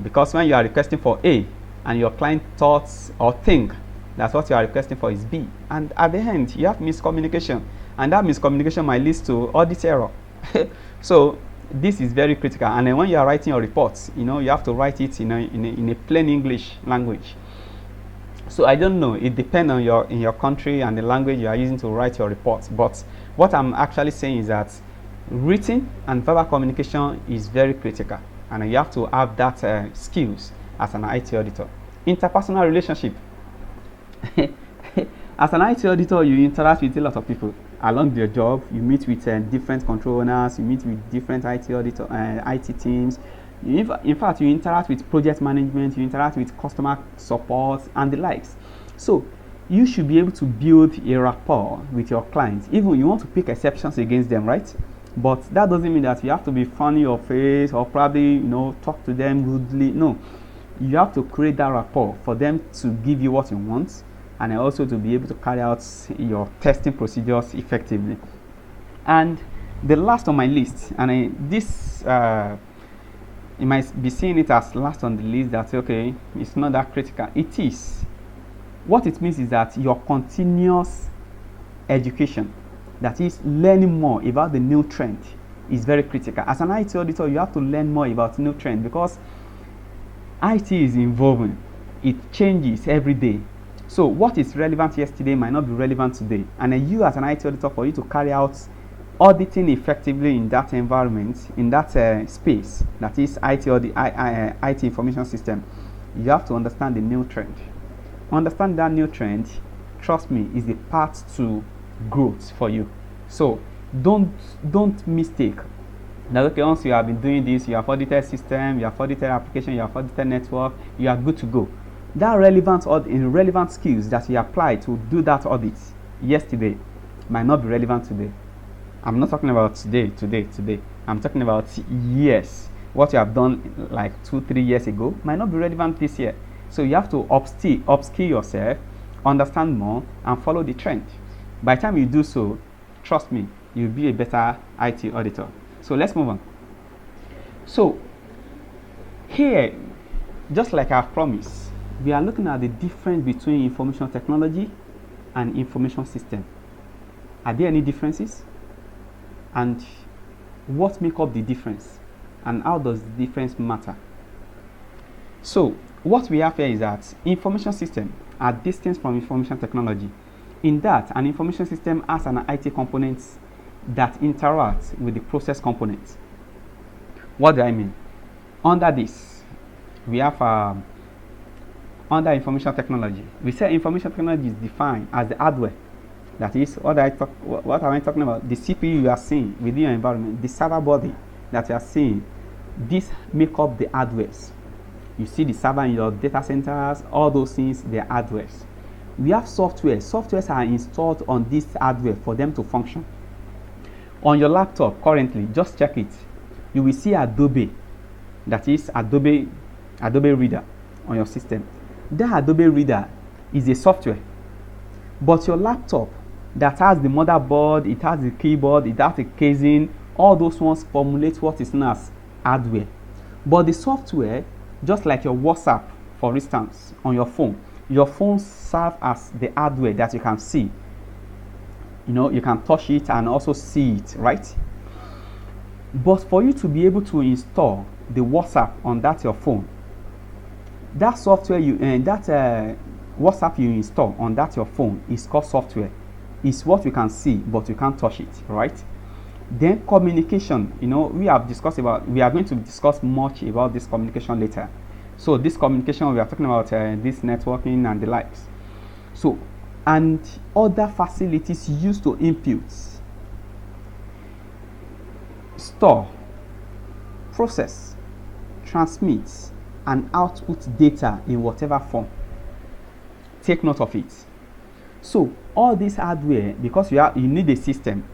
because when you are requesting for A and your client thoughts or think that what you are requesting for is B, and at the end you have miscommunication, and that miscommunication might lead to audit error. So this is very critical. And then when you are writing your reports, you have to write it in a plain English language. So I don't know, it depends on in your country and the language you are using to write your reports. But what I'm actually saying is that written and verbal communication is very critical, and you have to have that skills as an IT auditor. Interpersonal relationship. As an IT auditor, you interact with a lot of people along your job. You meet with different control owners, you meet with different IT teams. In fact, you interact with project management, you interact with customer support and the likes. So you should be able to build a rapport with your clients. Even you want to pick exceptions against them, right? But that doesn't mean that you have to be funny or face or probably talk to them rudely. No, you have to create that rapport for them to give you what you want, and also to be able to carry out your testing procedures effectively. And the last on my list, and this you might be seeing it as last on the list, that okay, it's not that critical. It is. What it means is that your continuous education, that is learning more about the new trend, is very critical. As an IT auditor, you have to learn more about new trend, because IT is evolving. It changes every day. So what is relevant yesterday might not be relevant today. And then you as an IT auditor, for you to carry out auditing effectively in that environment, in that space, that is IT information system, you have to understand the new trend. Understand that new trend, trust me, is the path to growth for you. So don't mistake that okay, once you have been doing this, you have audited system, you have audited application, you have audited network, you are good to go. That relevant skills that you applied to do that audit yesterday might not be relevant today. I'm not talking about today. I'm talking about years. What you have done like 2-3 years ago might not be relevant this year. So you have to upskill yourself, understand more, and follow the trend. By the time you do so, trust me, you'll be a better IT auditor. So let's move on. So here, just like I've promised, we are looking at the difference between information technology and information system. Are there any differences? And what make up the difference? And how does the difference matter? So what we have here is that information system are distinct from information technology, in that an information system has an IT component that interacts with the process component. What do I mean? Under this, we have under information technology, we say information technology is defined as the hardware. That is, what am I talking about? The CPU you are seeing within your environment, the server body that you are seeing, these make up the hardwares. You see the server in your data centers, all those things, they are hardwares. We have software. Softwares are installed on this hardware for them to function. On your laptop currently, just check it. You will see Adobe, that is Adobe Reader on your system. That Adobe Reader is a software. But your laptop that has the motherboard, it has the keyboard, it has the casing, all those ones formulate what is known as hardware. But the software, just like your WhatsApp, for instance, on your phone serves as the hardware that you can see. You know, you can touch it and also see it, right? But for you to be able to install the WhatsApp on that your phone, that software WhatsApp you install on that your phone is called software. It's what you can see, but you can't touch it, right? Then communication, you know, we are going to discuss much about this communication later. So this communication, we are talking about this networking and the likes. So, and other facilities used to input, store, process, transmit, and output data in whatever form. Take note of it. So all this hardware, because you need a system,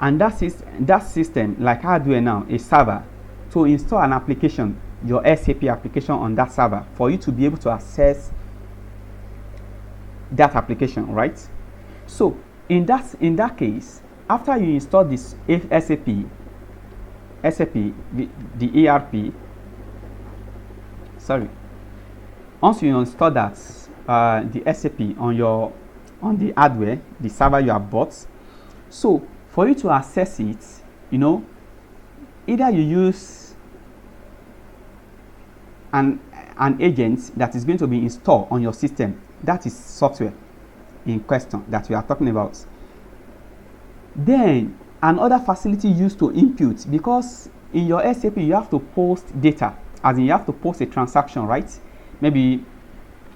and that system, like hardware now, a server, to install an application, your SAP application on that server, for you to be able to access that application, right? So in that case, after you install this SAP, the ERP, once you install that the SAP on the hardware, the server you have bought, so for you to access it, you know, either you use an agent that is going to be installed on your system, that is software in question that we are talking about. Then another facility used to input, because in your SAP you have to post data, as in you have to post a transaction, right? Maybe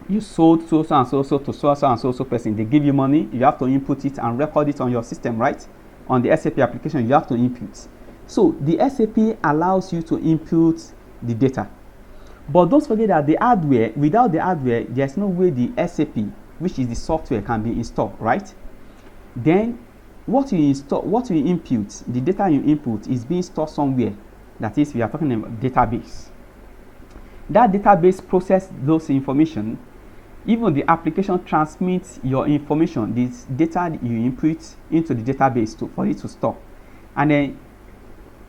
you sold so and so to so and so person, they give you money, you have to input it and record it on your system, right? On the SAP application you have to input. So the SAP allows you to input the data. But don't forget that the hardware, without the hardware, there's no way the SAP, which is the software, can be installed, right? Then what you input, the data you input is being stored somewhere. That is, we are talking about database. That database processes those information. Even the application transmits your information, this data you input into the database for it to store. And then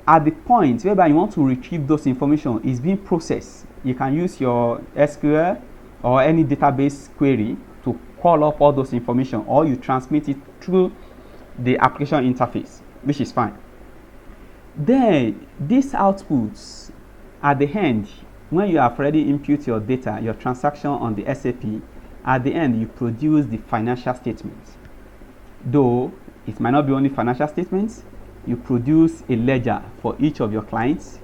at the point whereby you want to retrieve those information is being processed, you can use your SQL or any database query to call up all those information, or you transmit it through the application interface, which is fine. Then these outputs at the end, when you have already input your data, your transaction on the SAP, at the end you produce the financial statement. Though it might not be only financial statements, you produce a ledger for each of your clients,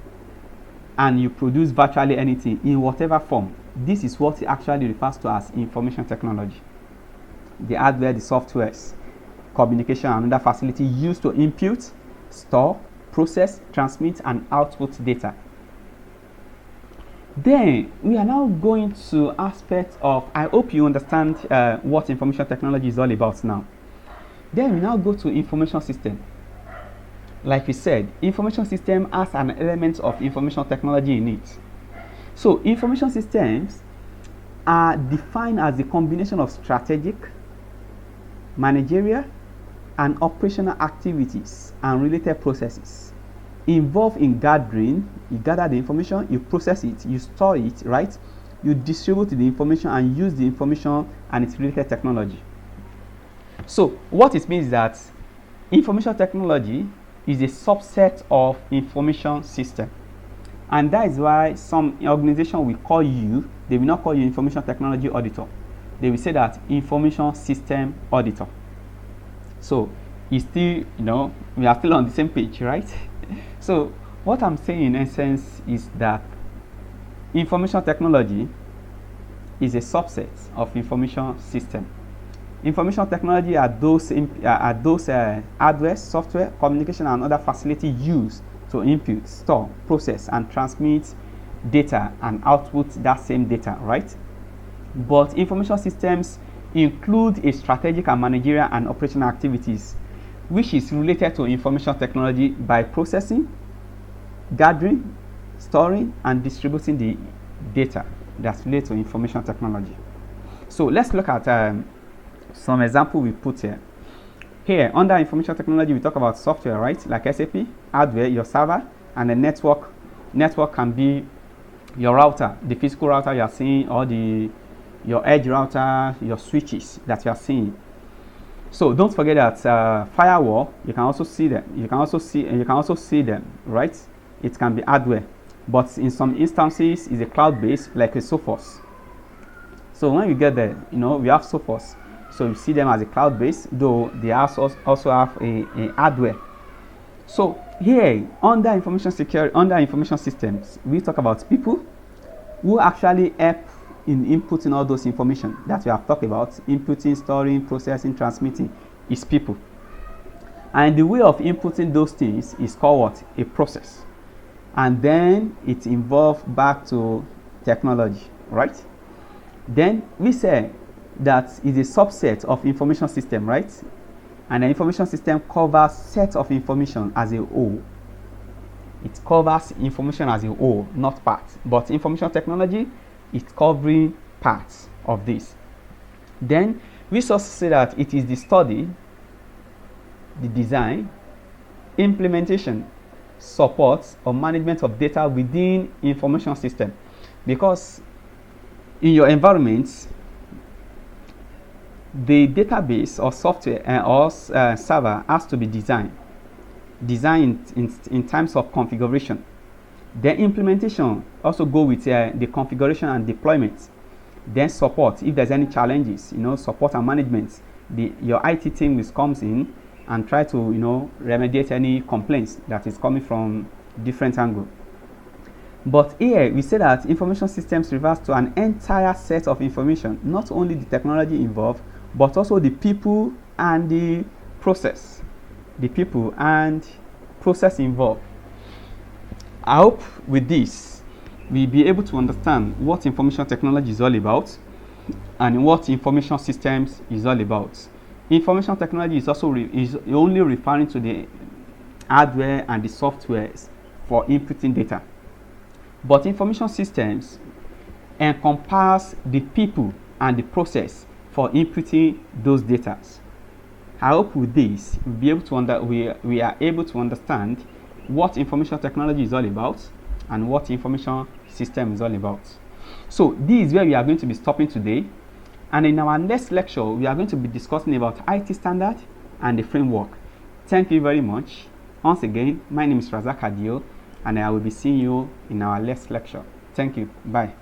and you produce virtually anything in whatever form. This is what it actually refers to as information technology. The hardware, the softwares, communication, and another facility used to input, store, process, transmit, and output data. Then we are now going to aspects of, I hope you understand what information technology is all about now. Then we now go to information system. Like we said, information system has an element of information technology in it. So information systems are defined as the combination of strategic, managerial, and operational activities and related processes involved in gathering. You gather the information, you process it, you store it, right? You distribute the information and use the information and its related technology. So what it means is that information technology is a subset of information system. And that is why some organization will call you, they will not call you information technology auditor. They will say that information system auditor. So it's still, we are still on the same page, right? So what I'm saying in essence is that information technology is a subset of information system. Information technology are those hardware, software, communication, and other facilities used to input, store, process, and transmit data and output that same data, right? But information systems include a strategic and managerial and operational activities which is related to information technology by processing, gathering, storing, and distributing the data that's related to information technology. So let's look at some example we put here. Here, under information technology, we talk about software, right? Like SAP, hardware, your server, and the network. Network can be your router, the physical router you are seeing, or your edge router, your switches that you are seeing. So don't forget that firewall, you can also see them. You can also see them, right? It can be hardware, but in some instances, it's a cloud-based, like a Sophos. So when you get there, we have Sophos. So you see them as a cloud-based, though they also have a hardware. So here, under information security, under information systems, we talk about people who actually help in inputting all those information that we have talked about. Inputting, storing, processing, transmitting is people. And the way of inputting those things is called what? A process. And then it involves back to technology, right? Then we say that is a subset of information system, right? And the information system covers set of information as a whole. It covers information as a whole, not parts. But information technology is covering parts of this. Then we also say that it is the study, the design, implementation, support, or management of data within information system. Because in your environment, the database or software or server has to be designed in terms of configuration. Then implementation also go with the configuration and deployment. Then support, if there's any challenges, support and management. Your IT team comes in and try to remediate any complaints that is coming from different angle. But here we say that information systems refers to an entire set of information, not only the technology involved, but also the people and the process. The people and process involved. I hope with this, we'll be able to understand what information technology is all about and what information systems is all about. Information technology is also only referring to the hardware and the softwares for inputting data. But information systems encompass the people and the process for inputting those data. I hope with this we'll be able to we are able to understand what information technology is all about and what information system is all about. So this is where we are going to be stopping today, and in our next lecture we are going to be discussing about IT standard and the framework. Thank you very much. Once again, my name is Razak Adio, and I will be seeing you in our next lecture. Thank you. Bye.